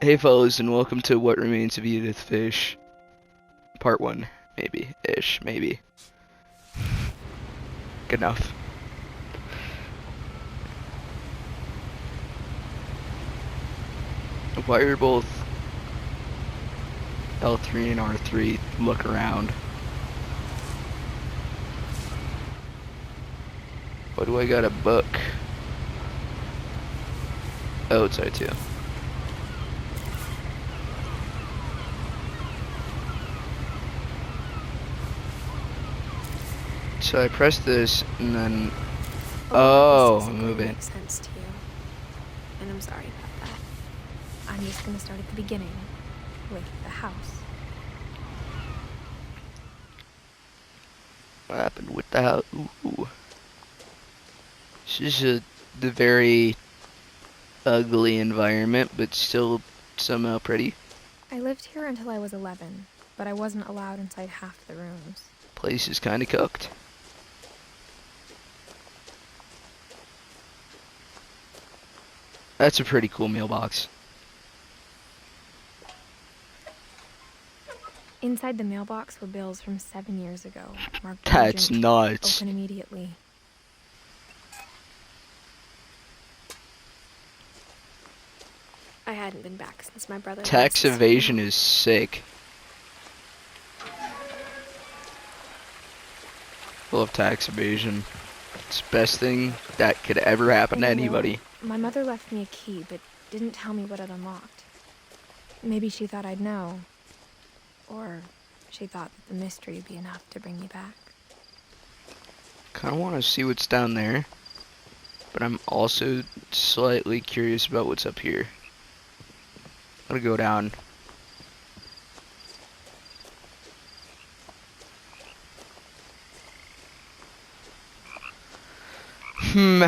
Hey fellas, and welcome to What Remains of Edith Finch, Part 1, maybe. Good enough. While you're both L3 and R3, look around. What do I got a book? Oh, it's R2. So I press this, and then... Oh, move it. Makes sense to you. And I'm sorry about that. I'm just gonna start at the beginning, with the house. What happened with the house? Ooh. This is the very ugly environment, but still somehow pretty. I lived here until I was 11, but I wasn't allowed inside half the rooms. Place is kinda cooked. That's a pretty cool mailbox. Inside the mailbox were bills from 7 years ago, marked That's urgent, nuts. open immediately. I hadn't been back since my brother Tax lost his evasion funeral. is sick. Love tax evasion. It's the best thing that could ever happen to anybody. My mother left me a key, but didn't tell me what it unlocked. Maybe she thought I'd know. Or she thought that the mystery would be enough to bring me back. Kinda wanna see what's down there, but I'm also slightly curious about what's up here. I'm gonna go down. Am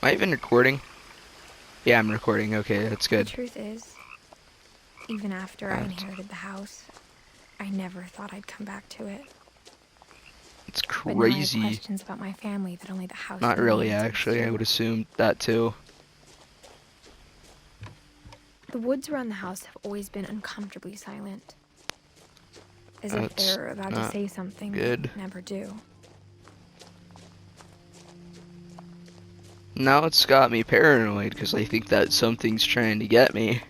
I even recording? Yeah, I'm recording. Okay, that's good. The truth is, even after I inherited the house, I never thought I'd come back to it. It's But now I have crazy. questions about my family that only the house Not and really, the answers actually. I do. would assume that too. The woods around the house have always been uncomfortably silent. As if That's they're about to not say something good. but never do. Now it's got me paranoid because I think that something's trying to get me.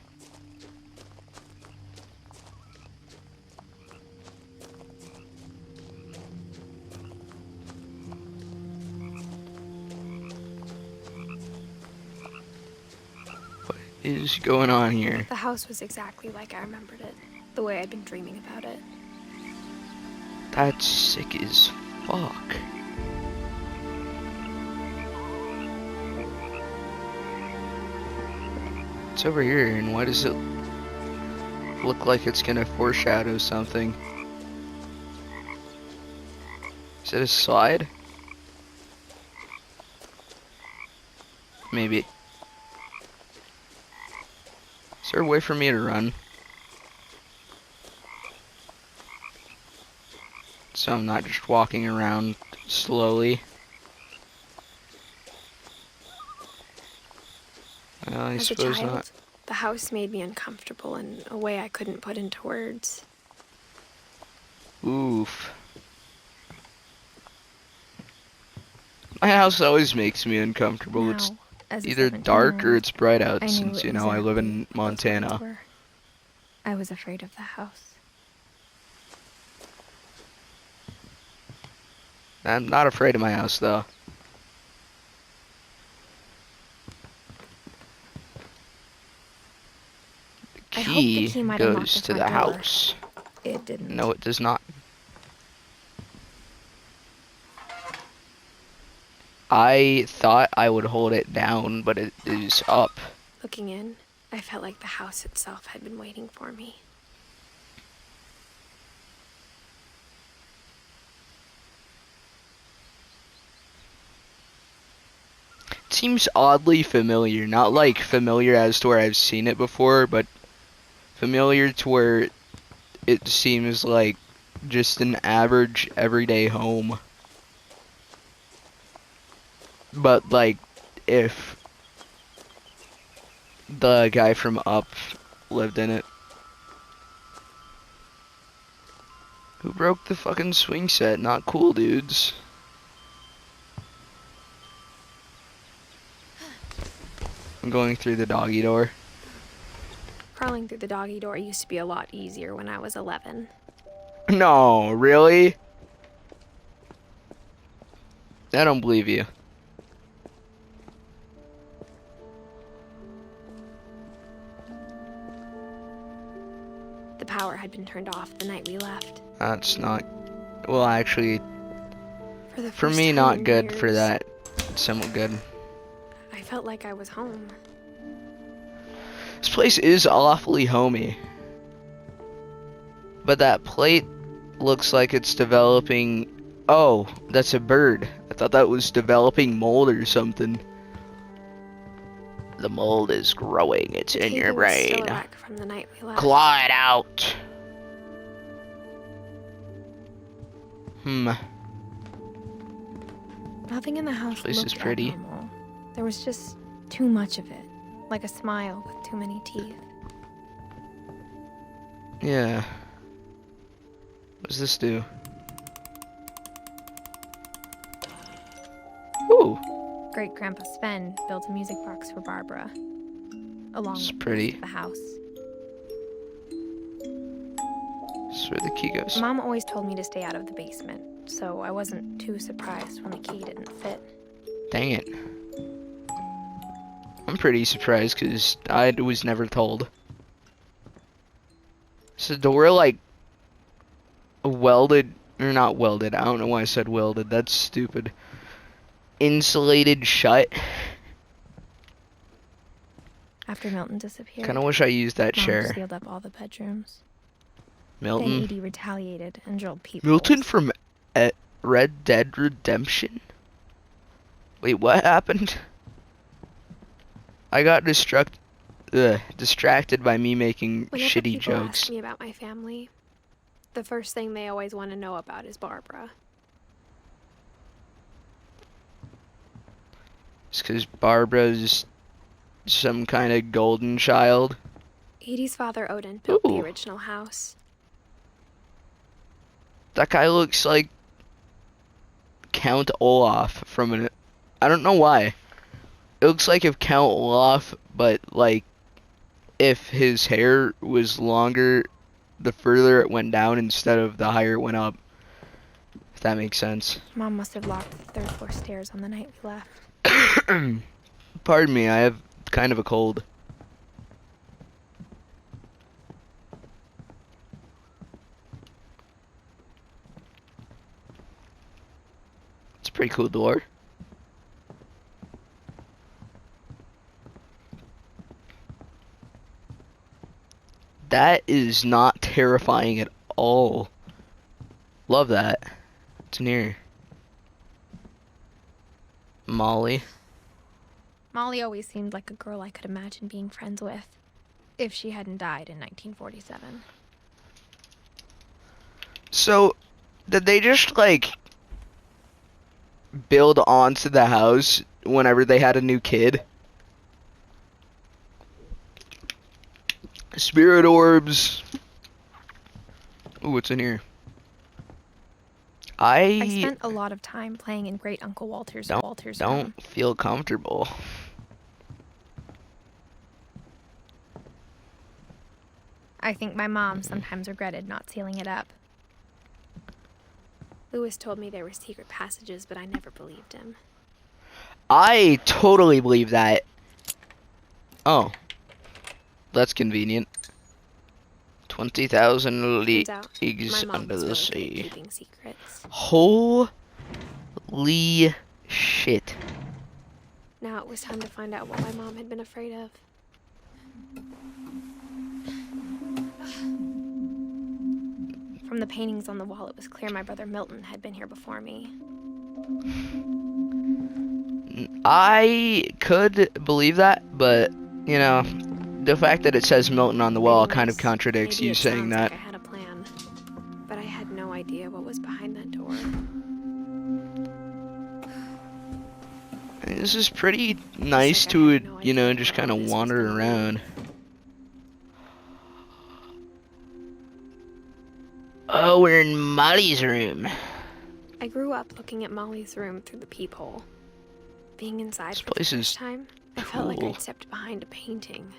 What is going on here? The house was exactly like I remembered it, the way I'd been dreaming about it. That's sick as fuck. It's over here, and why does it look like it's gonna foreshadow something? Is it a slide? Maybe. Is there a way for me to run? So I'm not just walking around slowly. I As a suppose child, not. the house made me uncomfortable in a way I couldn't put into words. Oof. My house always makes me uncomfortable. Now, It's as a either dark or 17-year-old, it's bright out I knew since, you know, I live in exactly what those words Montana. were. I was afraid of the house. I'm not afraid of my house, though. The I hoped the key might unlock goes the to front the door. house. It didn't. No, it does not. I thought I would hold it down, but it is up. Looking in, I felt like the house itself had been waiting for me. It seems oddly familiar. Not like familiar as to where I've seen it before, but familiar to where it seems like just an average everyday home. But like, if the guy from Up lived in it. Who broke the fucking swing set? Not cool, dudes. I'm going through the doggy door. Crawling through the doggy door used to be a lot easier when I was 11. No, really? I don't believe you. The power had been turned off the night we left. That's not... Well, actually, For the for first me, time not in good. years, For that, somewhat good. I felt like I was home. This place is awfully homey. But that plate looks like it's developing... Oh, that's a bird. I thought that was developing mold or something. The mold is growing. It's in your TV was still brain. a wreck from the night we left. Claw it out. Nothing in the house Place looked is pretty. abnormal. There was just too much of it, like a smile with too many teeth. Yeah. What does this do? Ooh. Great Grandpa Sven built a music box for Barbara, along It's with pretty. the house. That's where the key goes. Mom always told me to stay out of the basement, so I wasn't too surprised when the key didn't fit. Dang it. I'm pretty surprised because I was never told. Is the door like welded, or not welded, I don't know why I said welded, that's stupid. Insulated shut? After Milton disappeared, Kinda wish I used that Mom chair. sealed up all the bedrooms. Then Milton? Edie retaliated and drilled peepholes. Milton from Red Dead Redemption? Wait, what happened? I got distracted by me making Whenever shitty people jokes. ask me about my family, the first thing they always want to know about is Barbara. It's because Barbara's some kind of golden child. Edie's father, Odin, built the Ooh. original house. That guy looks like Count Olaf from an... I don't know why. It looks like if Count Olaf, but like if his hair was longer, the further it went down instead of the higher it went up. If that makes sense. Mom must have locked the third floor stairs on the night we left. Pardon me, I have kind of a cold. It's a pretty cool door. That is not terrifying at all. Love that. It's near. Molly. Molly always seemed like a girl I could imagine being friends with, if she hadn't died in 1947. So, did they just like build onto the house whenever they had a new kid? Spirit orbs. Ooh, what's in here? I spent a lot of time playing in Great Uncle Walter's room. Don't feel comfortable. I think my mom sometimes regretted not sealing it up. Lewis told me there were secret passages, but I never believed him. I totally believe that. Oh. That's convenient. 20,000 Turns out, leagues my mom under was the really good at sea. keeping secrets. Holy shit. Now it was time to find out what my mom had been afraid of. From the paintings on the wall, it was clear my brother Milton had been here before me. I could believe that, but, you know, the fact that it says Milton on the wall Maybe kind of nice. contradicts Maybe you it saying sounds that. like I had a plan, but I had no idea what was behind that door. This is pretty nice Like I to, had no you know, idea just what kind all of this was wander gonna be. around. Oh, we're in Molly's room. I grew up looking at Molly's room through the peephole. Being inside This for the place is first time, I felt like cool. I'd stepped behind a painting.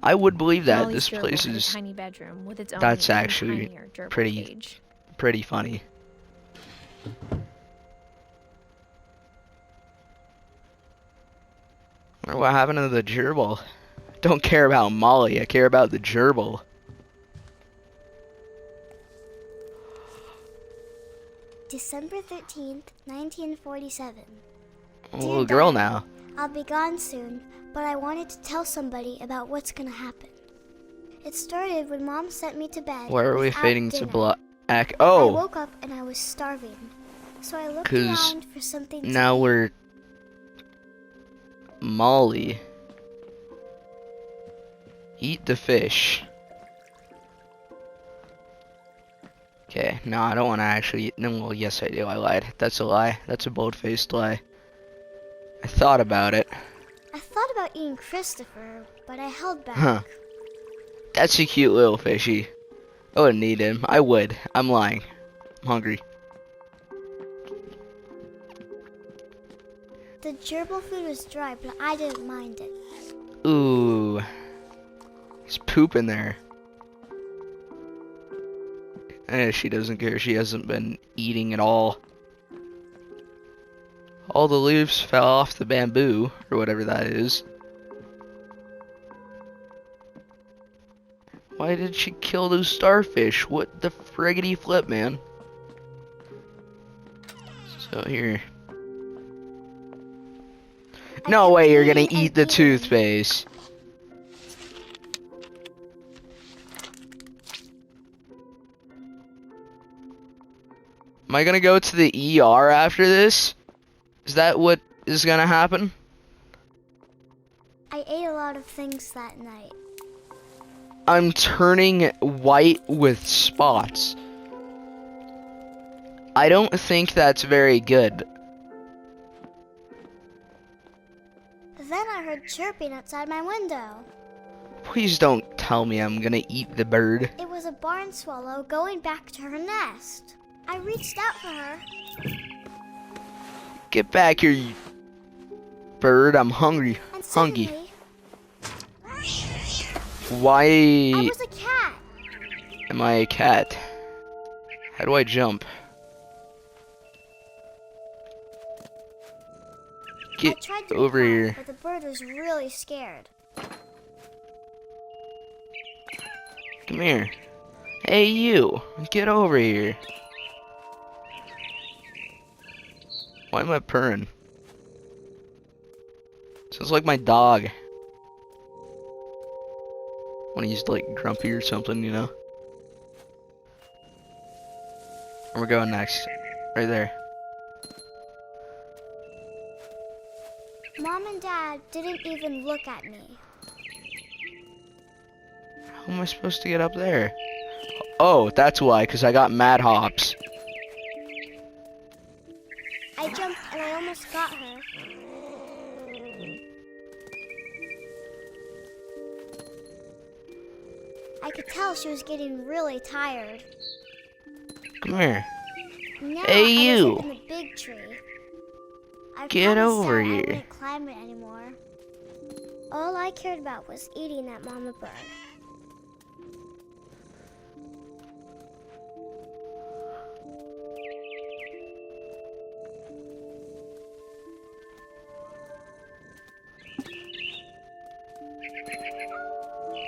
I would believe that. Molly's This gerbil place had a is, tiny bedroom with its own that's even actually tinier gerbil pretty, cage. pretty funny. Wonder what happened to the gerbil? Don't care about Molly, I care about the gerbil. December 13th, 1947. I'm a Dear little girl Diary, now. I'll be gone soon, but I wanted to tell somebody about what's gonna happen. It started when Mom sent me to bed. Where are we without fading to dinner. black? I Oh, woke up and I was starving, so I looked 'cause around for something to now eat. we're Molly. Eat the fish. Okay, no, I don't want to actually eat. No, well, yes, I do. I lied. That's a lie. That's a bold-faced lie. I thought about it. I thought about eating Christopher, but I held back. Huh. That's a cute little fishy. I wouldn't eat him. I would. I'm lying. I'm hungry. The gerbil food was dry, but I didn't mind it. Ooh. There's poop in there. She doesn't care. She hasn't been eating at all. All the leaves fell off the bamboo, or whatever that is. Why did she kill those starfish? What the friggity flip, man? So here. No way you're gonna eat the toothpaste. Am I gonna go to the ER after this? Is that what is gonna happen? I ate a lot of things that night. I'm turning white with spots. I don't think that's very good. Then I heard chirping outside my window. Please don't tell me I'm gonna eat the bird. It was a barn swallow going back to her nest. I reached out for her. Get back here, you bird. I'm hungry. And Hungry. suddenly, Why I was a cat. am I a cat? How do I jump? I Get tried to over be here. calm, but the bird was really scared. Come here. Hey, you. Get over here. Why am I purring? Sounds like my dog. When he's like grumpy or something, you know? Where we're going next? Right there. Mom and Dad didn't even look at me. How am I supposed to get up there? Oh, that's why, because I got mad hops. I jumped and I almost got her. I could tell she was getting really tired. Come here. Now Hey, I was you. up in the big tree. I Get promised over Dad I here. wouldn't climb it anymore. All I cared about was eating that mama bird.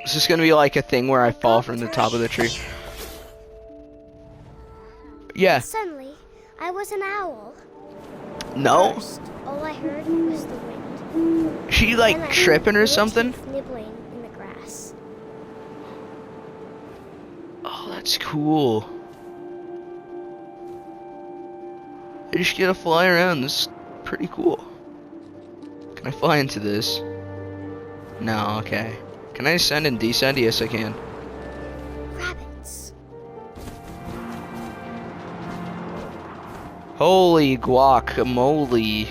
Is this gonna be like a thing where I fall from the top of the tree? Yeah. Suddenly, I was an owl. No? First, all I heard was the wind. She Then I like heard tripping or little something? teeth nibbling in the grass. Oh, that's cool. I just get to fly around. This is pretty cool. Can I fly into this? No, okay. Can I ascend and descend? Yes, I can. Rabbits. Holy guacamole.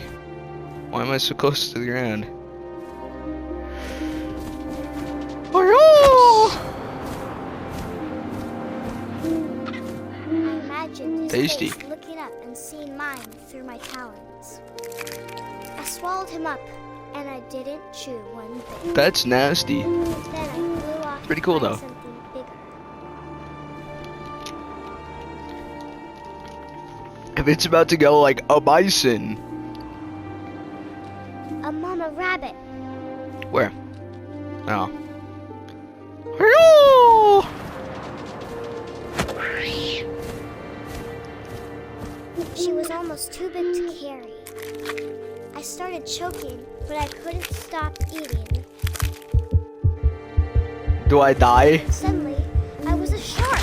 Why am I so close to the ground? I imagined his Tasty. face looking up and seeing mine through my talons. I swallowed him up, and I didn't chew one bit. That's nasty. Then I flew off Pretty to cool, find though. something bigger. If it's about to go like a bison. A mama rabbit. Where? Oh. Hello! She was almost too big to carry. I started choking, but I couldn't stop eating. Do I die? And suddenly, I was a shark.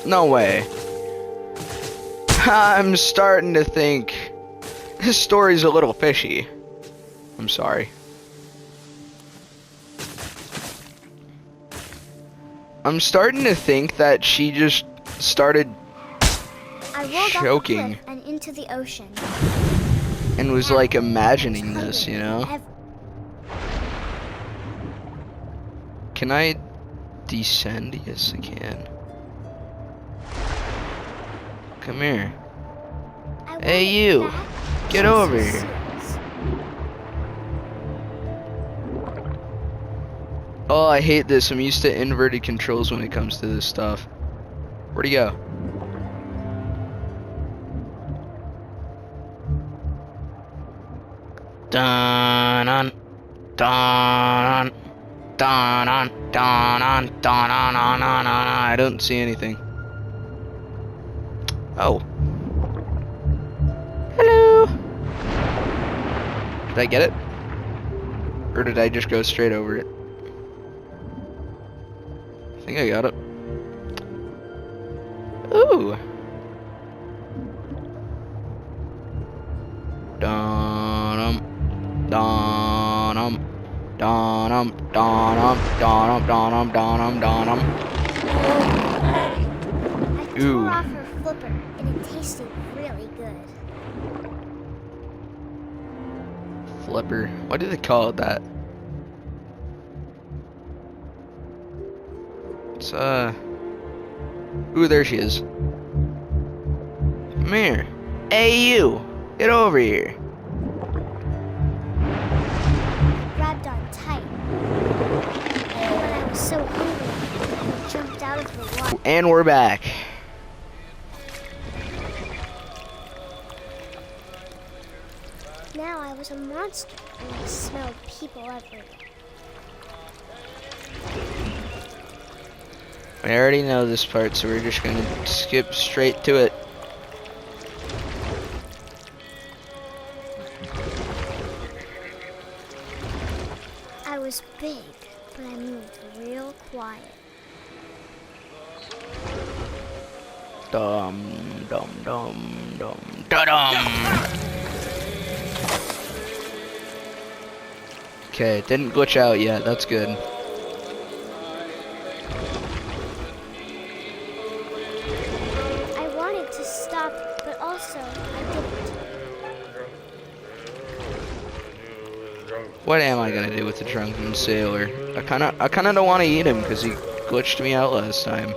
No way. I'm starting to think this story's a little fishy. I'm sorry. I'm starting to think that she just started I rolled choking off the cliff and into the ocean. and was like imagining this, you know? Can I descend? Yes, I can. Come here. Hey, you. Get over here. Oh, I hate this. I'm used to inverted controls when it comes to this stuff. Where'd he go? Dun-dun, dun-dun, dun-dun, dun-dun, dun-dun. I don't see anything. Oh. Hello. Did I get it? Or did I just go straight over it? I think I got it. Ooh. Dun-dum, dun-dum, dun-dum, dun-dum, dun-dum, dun-dum, dun-dum, dun-dum. I tore off her flipper, and it tasted really good. Flipper. Why do they call it that? It's, Ooh, there she is. Come here. Hey, you! Get over here. Grabbed on tight. When I was so hungry, I jumped out of the water. And we're back. Now I was a monster, and I smelled people everywhere. I already know this part, so we're just gonna skip straight to it. I was big, but I moved real quiet. Dum dum dum dum da dum. Okay, it didn't glitch out yet. That's good. I wanted to stop, but also I didn't. What am I gonna do with the drunken sailor? I kinda don't want to eat him because he glitched me out last time.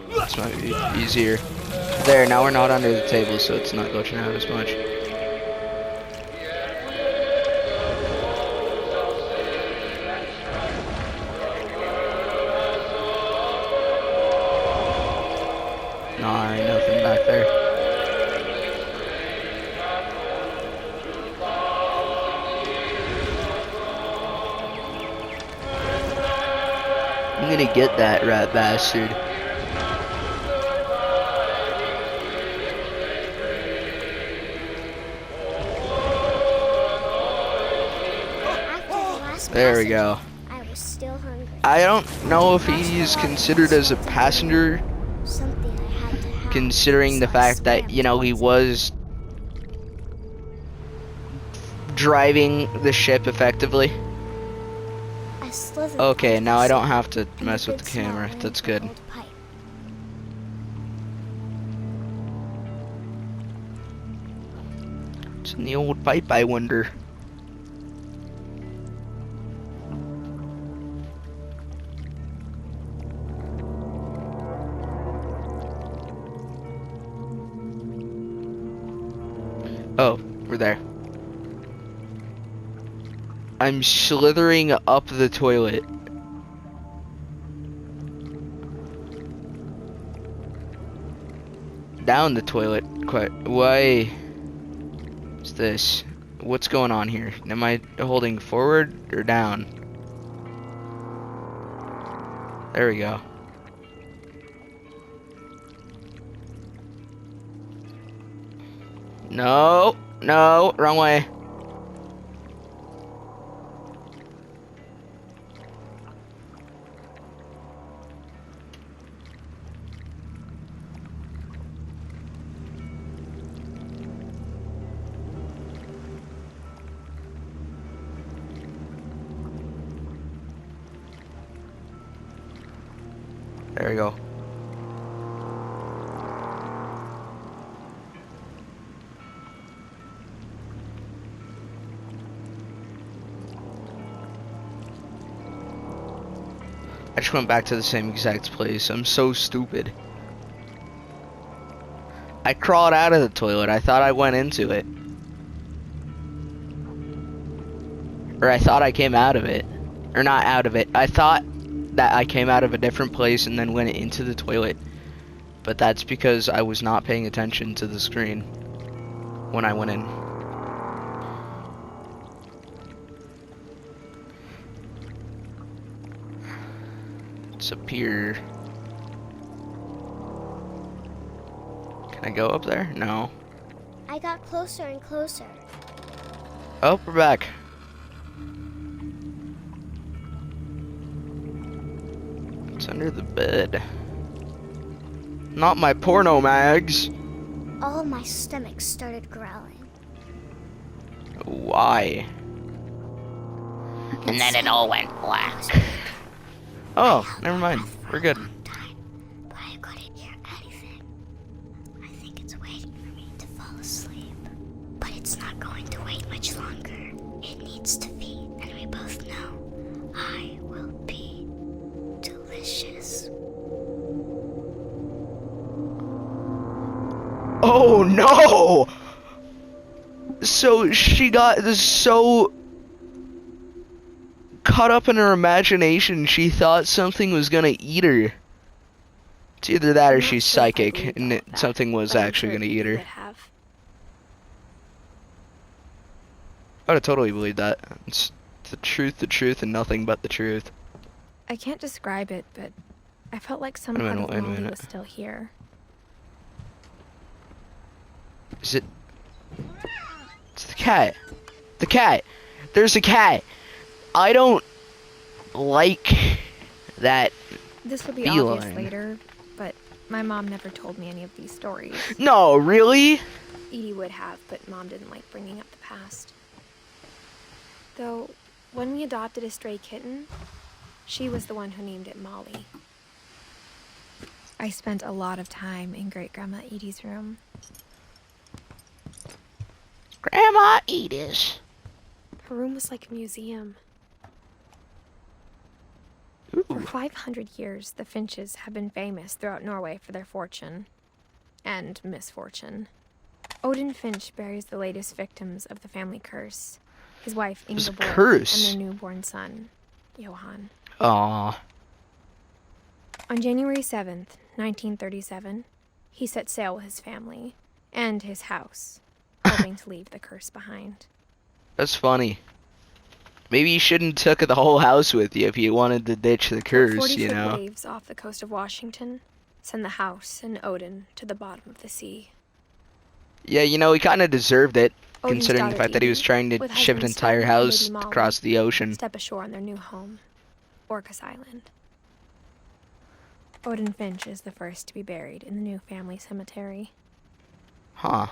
This might be easier. There, now we're not under the table, so it's not glitching out as much. Nah, ain't nothing back there. I'm gonna get that rat bastard. After the last There we passage, go. I was still hungry. I don't know if he's considered as a passenger Something I had to have. considering the so I fact that, swam you know, he towards was driving the ship effectively. it. I slithered Okay, onto now the I don't ship, have to and the mess with the good smell camera. went That's into an good. old pipe. It's in the old pipe, I wonder. Oh, we're there. I'm slithering up the toilet. Down the toilet. Quite. Why is this? What's going on here? Am I holding forward or down? There we go. No, no, wrong way. There we go. I just went back to the same exact place. I'm so stupid. I crawled out of the toilet. I thought I went into it. Or I thought I came out of it. Or not out of it. I thought that I came out of a different place and then went into the toilet. But that's because I was not paying attention to the screen when I went in. It's up here. Can I go up there? No. I got closer and closer. Oh, we're back. It's under the bed. Not my porno mags. All my stomach started growling. Why? And then it all went black. Oh, never mind. We're good. But I couldn't hear anything. I think it's waiting for me to fall asleep. But it's not going to wait much longer. It needs to feed, and we both know I will be delicious. Oh no! So she got so caught up in her imagination, she thought something was gonna eat her. It's either that or I'm not she's sure if I psychic believed and all of that, something was but I'm actually sure gonna eat Edie her. would have. I would have totally believed that. It's the truth, and nothing but the truth. I can't describe it, but I felt like some Wait a part minute, of wait a Molly minute. was still here. Is it? It's the cat. The cat. There's a cat. I don't like that. This will be Feline. obvious later, but my mom never told me any of these stories. No, really? Edie would have, but Mom didn't like bringing up the past. Though, when we adopted a stray kitten, she was the one who named it Molly. I spent a lot of time in Great-Grandma Edie's room. Grandma Edith. Her room was like a museum. Ooh. For 500 years, the Finches have been famous throughout Norway for their fortune and misfortune. Odin Finch buries the latest victims of the family curse, his wife There's a Ingeborg curse? and their newborn son, Johan. Aw. On January 7th, 1937, he set sail with his family and his house, hoping to leave the curse behind. That's funny. Maybe you shouldn't took the whole house with you if you wanted to ditch the curse, you 40-foot know? waves off the coast of Washington send the house and Odin to the bottom of the sea. Yeah, you know, he kind of deserved it, Odin's considering the daughter fact that he was Edie, trying to with ship an husband entire Sven and house baby Molly, across the ocean. step ashore on their new home, Orcas Island. Odin Finch is the first to be buried in the new family cemetery. Huh.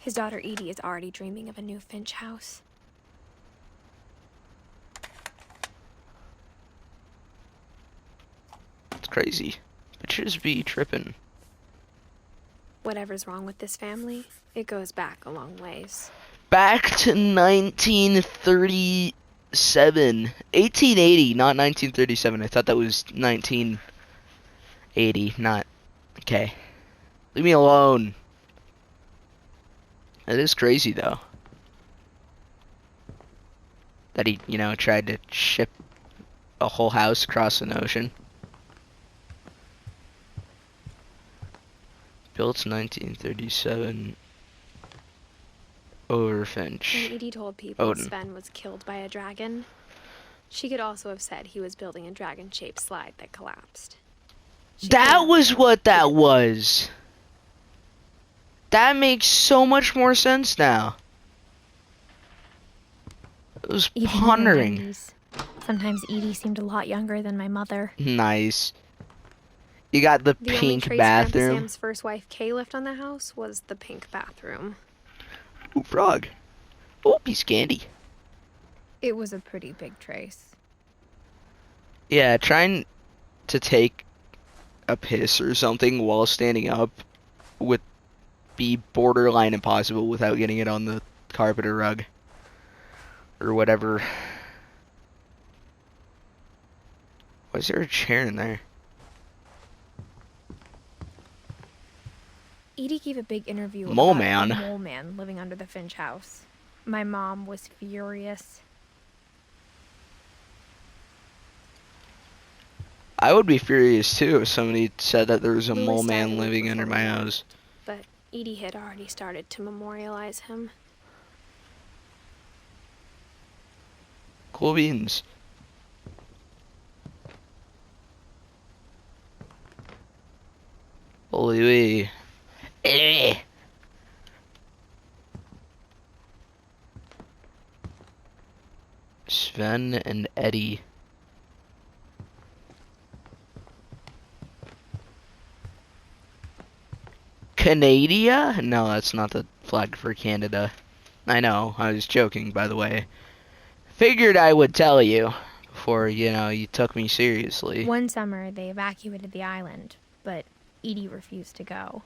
His daughter Edie is already dreaming of a new Finch house. It's crazy. Bitches be tripping. Whatever's wrong with this family, it goes back a long ways. Back to 1937. 1880, not 1937. I thought that was 1980, not... Okay. Leave me alone. It is crazy, though. That he, tried to ship a whole house across an ocean. Built 1937. Over Finch. When Edie told people Odin. Sven was killed by a dragon, she could also have said he was building a dragon-shaped slide that collapsed. That was what that was. That makes so much more sense now. I was Even in her pondering. 90s, sometimes Edie seemed a lot younger than my mother. Nice. You got the The only pink trace Grandpa bathroom. Sam's first wife Kay left on the house was the pink bathroom. Ooh, frog. Oh, piece of candy. It was a pretty big trace. Yeah, trying to take a piss or something while standing up would be borderline impossible without getting it on the carpet or rug. Or whatever. Why is there a chair in there? Edie gave a big interview Mole about man. a mole man living under the Finch house. My mom was furious. I would be furious too if somebody said that there was a Louis mole died man a week living under before my we house. But Edie had already started to memorialize him. Cool beans. Holy wee. Eh. Sven and Eddie. Canada? No, that's not the flag for Canada. I know, I was joking, by the way. Figured I would tell you before, you took me seriously. One summer, they evacuated the island, but Edie refused to go.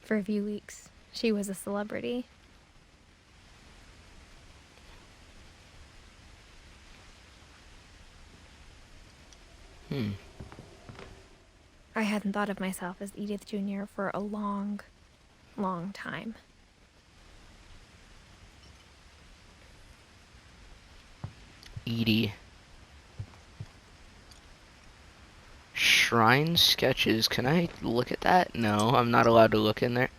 For a few weeks, she was a celebrity. I hadn't thought of myself as Edith Jr. for a long, long time. Edie. Shrine sketches. Can I look at that? No, I'm not allowed to look in there.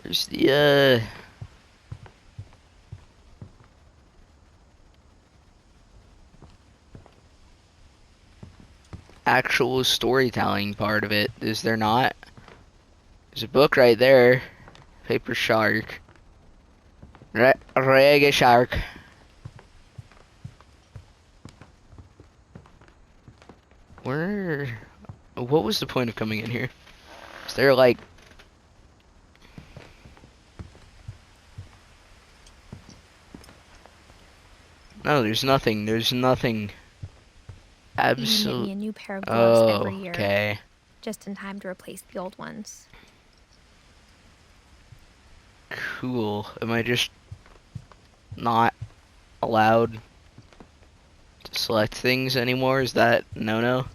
Where's the, actual storytelling part of it? Is there not? There's a book right there. Paper shark. Reggae shark. What was the point of coming in here? Is there like... No, there's nothing. There's nothing. Edie knit Absolutely. me a new pair of gloves Oh, every year, okay. just in time to replace the old ones. Cool. Am I just not allowed to select things anymore? Is that no-no?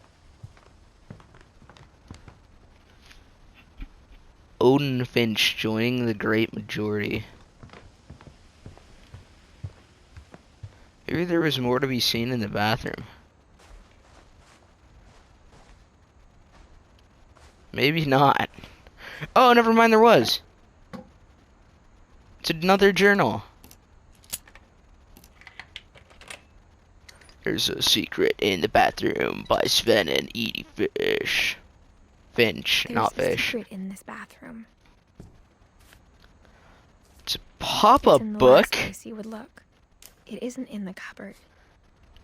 Odin Finch joining the great majority. Maybe there was more to be seen in the bathroom. Maybe not. Oh, never mind, there was. It's another journal. There's a secret in the bathroom by Sven and Edie Fish. Finch, There's not a fish. secret in this bathroom. It's pop It's a in the book. last place you would look. It isn't in the cupboard.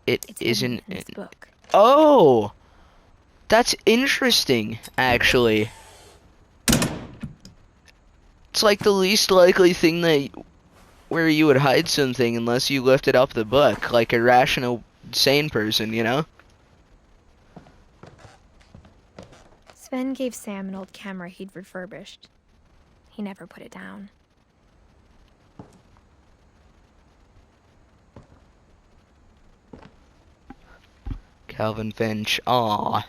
It It's isn't. hidden in this book. Oh, that's interesting, actually. It's like the least likely thing that where you would hide something unless you lifted up the book, like a rational, sane person, you know? Sven gave Sam an old camera he'd refurbished. He never put it down. Calvin Finch, aw.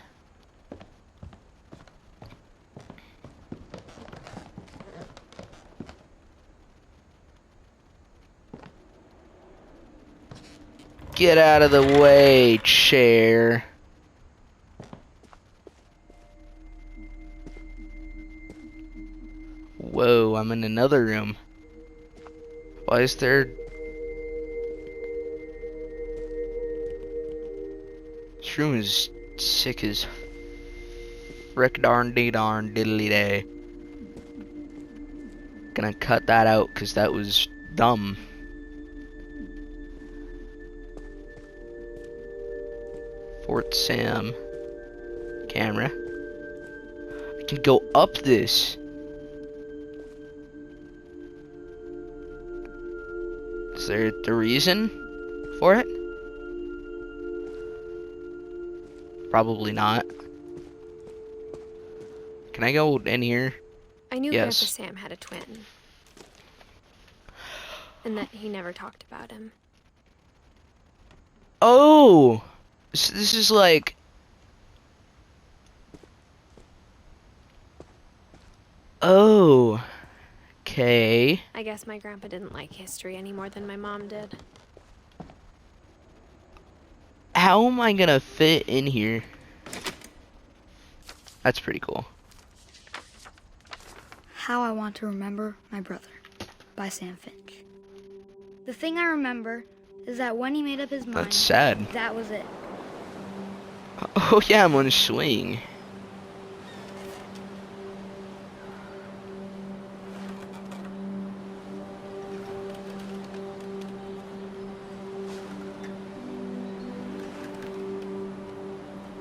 Get out of the way, chair. Whoa, I'm in another room. Why is there... This room is sick as frick darn dee darn diddly day. Gonna cut that out because that was dumb. Fort Sam. Camera. I can go up this. Is there the reason for it? Probably not. Can I go in here? I knew Yes. Grandpa Sam had a twin. And that he never talked about him. Oh! So this is like... Oh. Okay. I guess my grandpa didn't like history any more than my mom did. How am I gonna fit in here? That's pretty cool. How I Want to Remember My Brother by Sam Finch. The thing I remember is that when he made up his mind, That's sad. that was it. Oh yeah, I'm on a swing.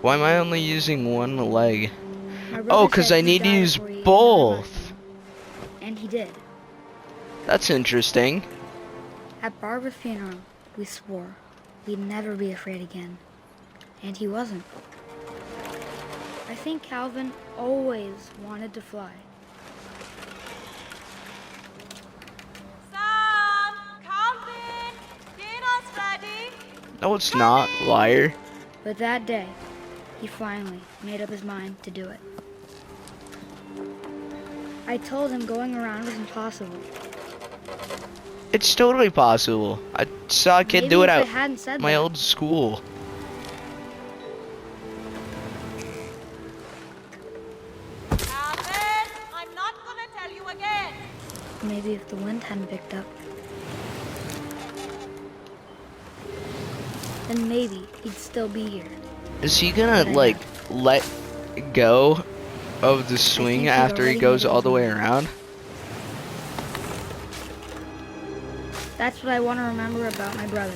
Why am I only using one leg? My brother Oh, because said I he'd need to die use before he made up his both. mind. And he did. That's interesting. At Barbara's funeral, we swore we'd never be afraid again. And he wasn't. I think Calvin always wanted to fly. Sam! Calvin! Dinner's ready! No, it's not, liar. But that day, he finally made up his mind to do it. I told him going around was impossible. It's totally possible. I saw a kid Maybe do it if I at hadn't said my that. old school. Calvin! I'm not gonna tell you again! Maybe if the wind hadn't picked up. Then maybe he'd still be here. Is he gonna, But I like, know. let go of the think swing he'd after he already goes made up all his the way mind. around? That's what I want to remember about my brother.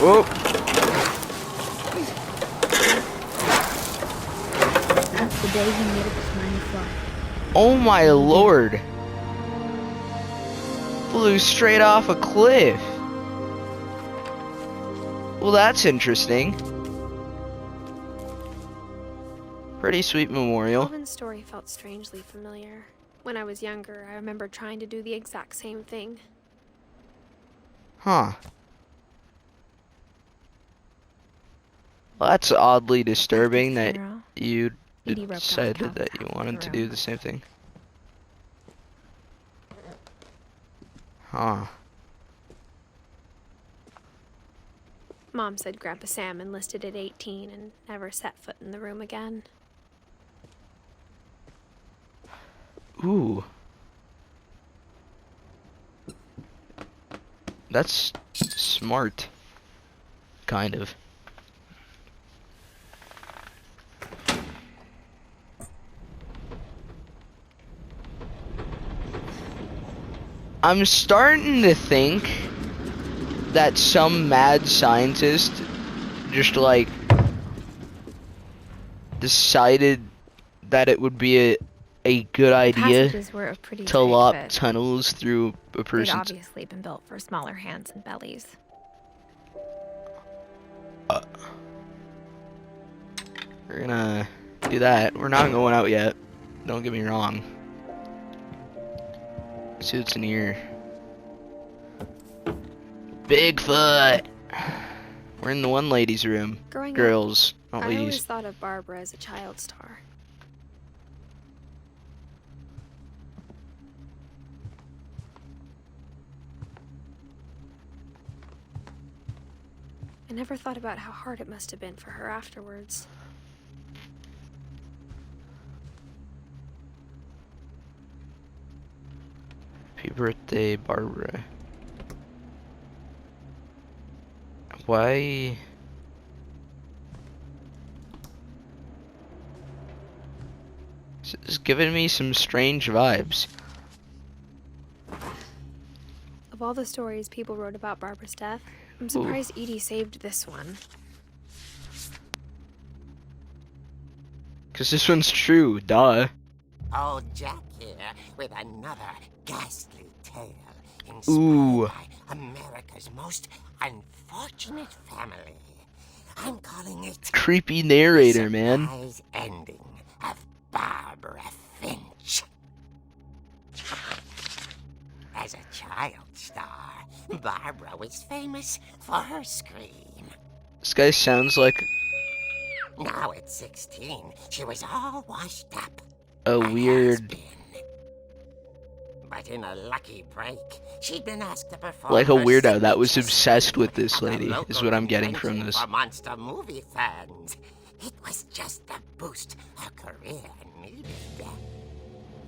Whoa! That's the day he made up his mind to fly. Oh my lord! Flew straight off a cliff. Well, that's interesting. Pretty sweet memorial. Calvin's story felt strangely familiar. When I was younger, I remember trying to do the exact same thing. Huh. Well, that's oddly disturbing that funeral, you Edie roped off decided Calvin's that you half of wanted the to do room. the same thing. Huh. Mom said Grandpa Sam enlisted at 18 and never set foot in the room again. Ooh. That's smart. Kind of. I'm starting to think that some mad scientist just like decided that it would be a good The idea passages were of pretty to tight lop fit. tunnels through a They'd person's. obviously been built for smaller hands and bellies. We're gonna do that. We're not going out yet. Don't get me wrong. See what's in here. Bigfoot! We're in the one lady's room. Growing up, Girls, not I always ladies. thought of Barbara as a child star. I never thought about how hard it must have been for her afterwards. Happy birthday, Barbara. Why? This is giving me some strange vibes. Of all the stories people wrote about Barbara's death, I'm surprised Edie saved this one. Cause this one's true, duh. Old Jack here with another ghastly tale Ooh. inspired by America's most unfortunate family. I'm calling it Creepy narrator, man. Surprise Ending of Barbara Finch. As a child star, Barbara was famous for her scream. This guy sounds like Now at 16, she was all washed up. a weird, has-been. But in a lucky break, she'd been asked to perform like a her weirdo that was signature obsessed with this at the lady, is local what I'm getting from convention this. For monster movie fans. It was just the boost her career needed.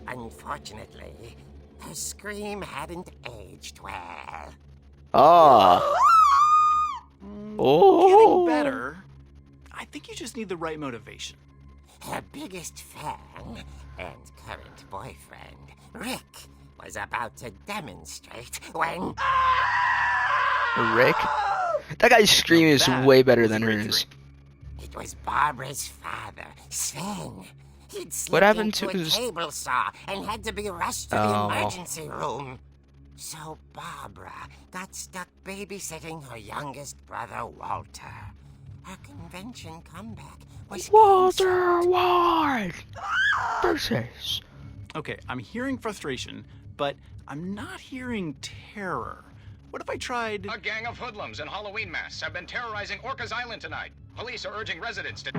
Unfortunately, her scream hadn't aged well. Ah. Oh. Getting better. I think you just need the right motivation. Her biggest fan and current boyfriend, Rick, was about to demonstrate when... Rick? That guy's scream is That way better was than a great hers. It was Barbara's father, Sven. He'd slipped What happened into to a his- table saw and had to be rushed to Oh. the emergency room. So Barbara got stuck babysitting her youngest brother, Walter. Her convention comeback was Walter canceled. White versus. Okay, I'm hearing frustration, but I'm not hearing terror. What if I tried... A gang of hoodlums in Halloween masks have been terrorizing Orcas Island tonight. Police are urging residents to...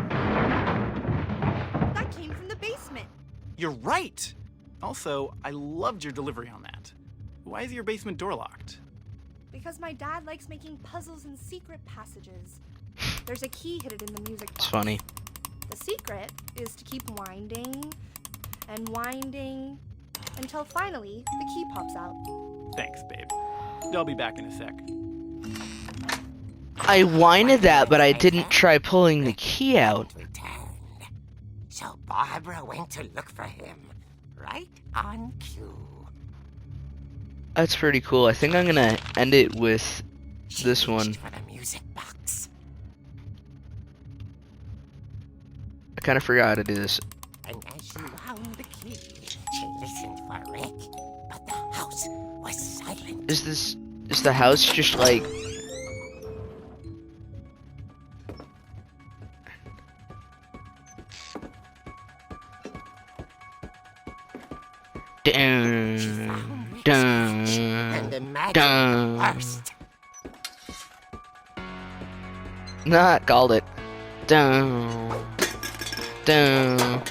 That came from the basement. You're right! Also, I loved your delivery on that. Why is your basement door locked? Because my dad likes making puzzles and secret passages. There's a key hidden in the music box. It's funny. The secret is to keep winding and winding until finally the key pops out. Thanks, babe. I'll be back in a sec. I winded that, but I didn't try pulling the key out. Returned. So Barbara went to look for him, right on cue. That's pretty cool. I think I'm gonna end it with She this reached one. for the music box, I kind of forgot how to do this. and as she wound the key, she listened for Rick, but the house was silent. Is the house just like... Dun, dun, And the magic dun. burst. Nah, called it. Dun, dun,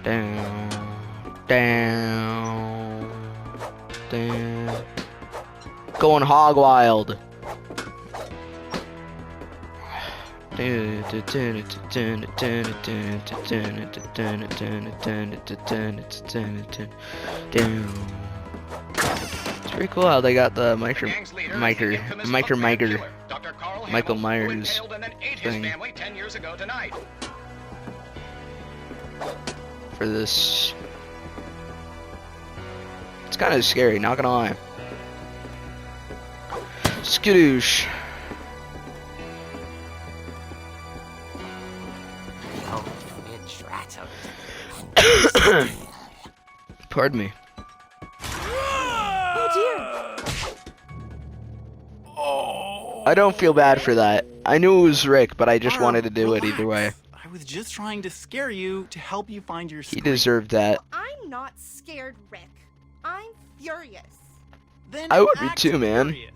down, down, down. Going hog wild. Down. pretty cool how they got the The gang's leader is the infamous Hookman killer, Dr. Carl Michael Hamill, who Myers impaled and then ate thing. his family 10 years ago tonight. for this. It's kind of scary, not gonna lie. Skadoosh. The old fridge rattled. Pardon me. Oh dear! I don't feel bad for that. I knew it was Rick, but I just Barb, wanted to do it either way. relax. I was just trying to scare you to help you find your He scream. deserved that. I'm not scared, Rick. I'm furious. Then I would be act too, man. furious.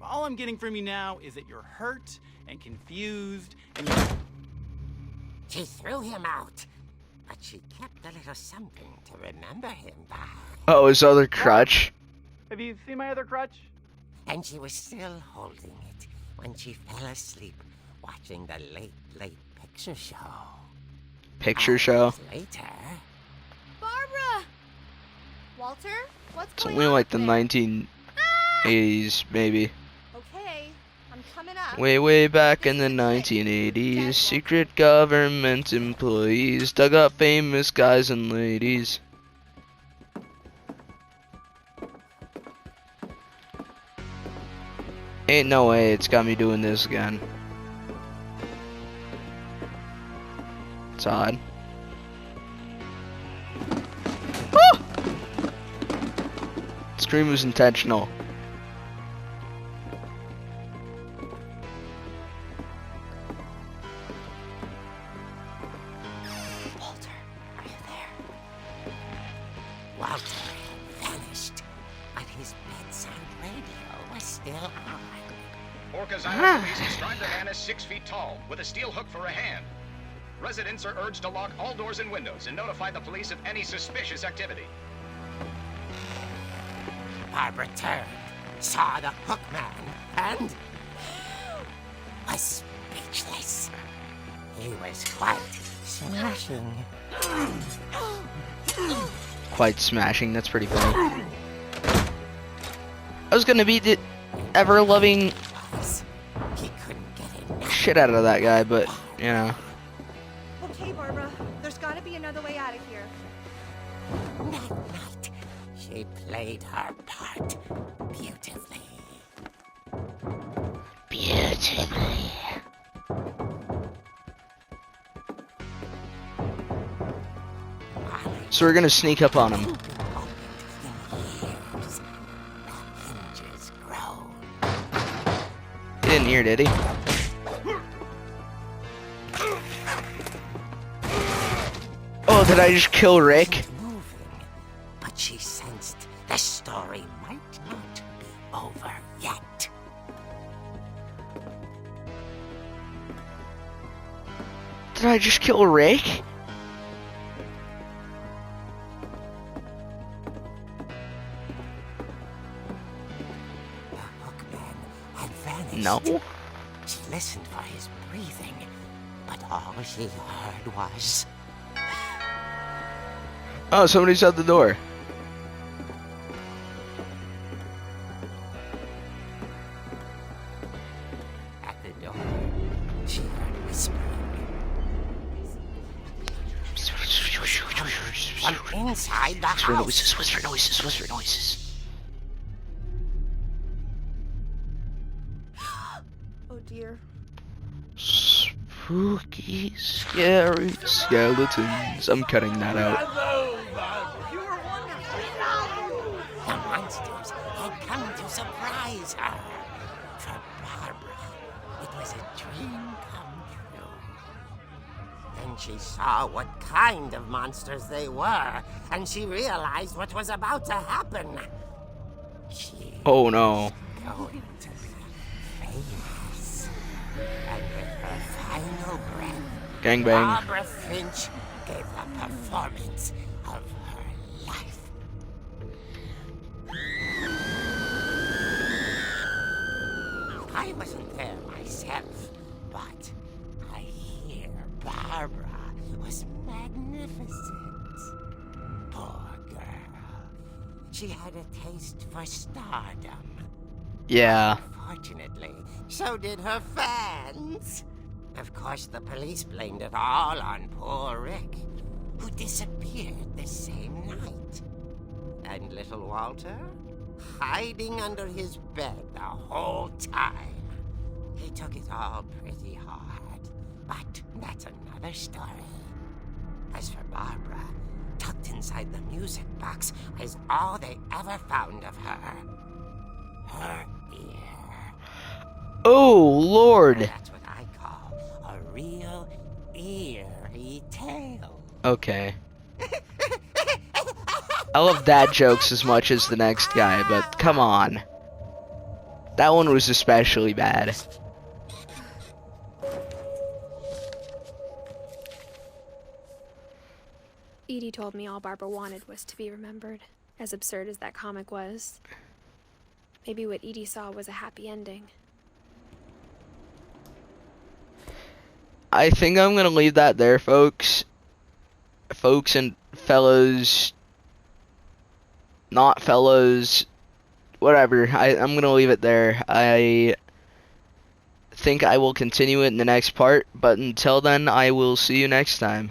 All I'm getting from you now is that you're hurt and confused and She threw him out, but she kept a little something to remember him by. Oh, his other crutch. Have you seen my other crutch? And she was still holding it when she fell asleep watching the late picture show. Picture show. Hours later, Barbara! Walter, what's going Something on like the there? 1980s, maybe. Okay, I'm coming up. Way back in the 1980s, secret government employees dug up famous guys and ladies. Ain't no way it's got me doing this again. It's odd. Ah! Scream was intentional. Walter, are you there? Walter had vanished, but his bedside radio was still on. Orcas Island police describe the man as 6 feet tall, with a steel hook for a hand. Residents are urged to lock all doors and windows and notify the police of any suspicious activity. Barbara turned, saw the hook man, and was speechless. He was quite smashing. Quite smashing, that's pretty funny. I was gonna beat the ever-loving He couldn't get enough. shit out of that guy, but, you know. Okay, Barbara, there's gotta be another way out of here. That night, she played her part beautifully. Beautifully. So we're gonna sneak up on him. Years, the hinges grow. He didn't hear, did he? Oh, did I just kill Rick? Moving, but she sensed the story might not be over yet. Did I just kill Rick? The hookman had vanished. No. She listened for his breathing, but all she heard was... Oh, somebody's at the door. At the door, she heard whispering. From inside the Whisper house. noises, whisper noises, whisper noises. Oh dear. Spooky, scary skeletons. I'm cutting that out. The monsters had come to surprise her. For Barbara, it was a dream come true. Then she saw what kind of monsters they were, and she realized what was about to happen. She Oh no. was going to be famous. And with her final breath, Gangbang. Barbara Finch gave the performance of her life. I wasn't there myself, but I hear Barbara was magnificent. Poor girl. She had a taste for stardom. Yeah. Unfortunately, so did her fans. Of course, the police blamed it all on poor Rick, who disappeared the same night. And little Walter, hiding under his bed the whole time. He took it all pretty hard, but that's another story. As for Barbara, tucked inside the music box is all they ever found of her. Her ear. Oh, Lord. That's what I call a real eerie tale. Okay. I love dad jokes as much as the next guy, but come on. That one was especially bad. Edie told me all Barbara wanted was to be remembered, as absurd as that comic was. Maybe what Edie saw was a happy ending. I think I'm gonna leave that there, folks. Folks and fellows. Not fellows. Whatever. I'm gonna leave it there. I think I will continue it in the next part, but until then, I will see you next time.